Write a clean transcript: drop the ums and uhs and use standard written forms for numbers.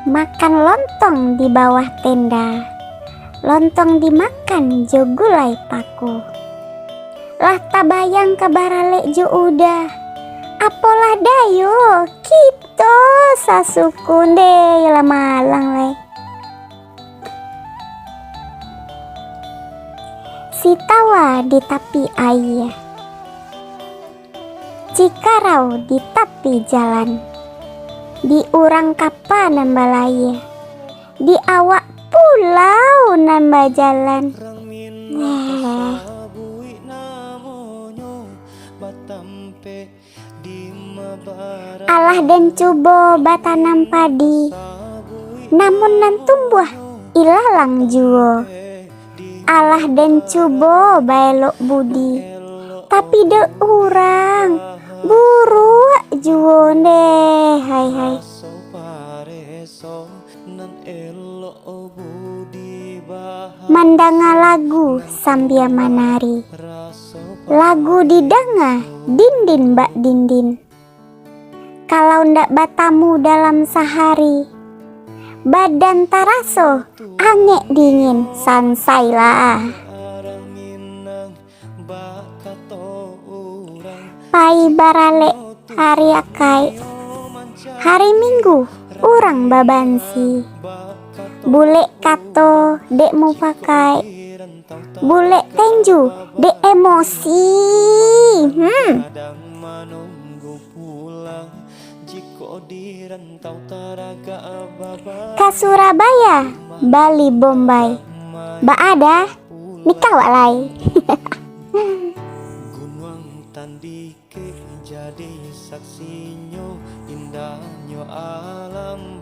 makan lontong di bawah tenda. Lontong dimakan jo gulai paku. Lah tabayang kabarale jo udah. Apolah dayo kita sasukunde lamalang lay. Si tawa di tepi air, cikarau di tepi jalan, di urang kapa nambah laya, di awak pulau nambah jalan. Alah dan coba batanam padi, namun nan tumbuh ilalang juo. Alah dan coba belok budi, tapi de urang buru juo deh. Hai hai. Mandanga lagu sambil menari, lagu didanga dindin bak dindin. Kalau ndak batamu dalam sehari, badan taraso angek dingin sansai lah. Pai barale hari akai, hari minggu urang babansi. Bule kato dek mau pakai, bule tenju dek emosi. Ka Surabaya, Bali, Bombay, ba ada nikah walai. Gunung tandike jadi saksinyo indahnya alam.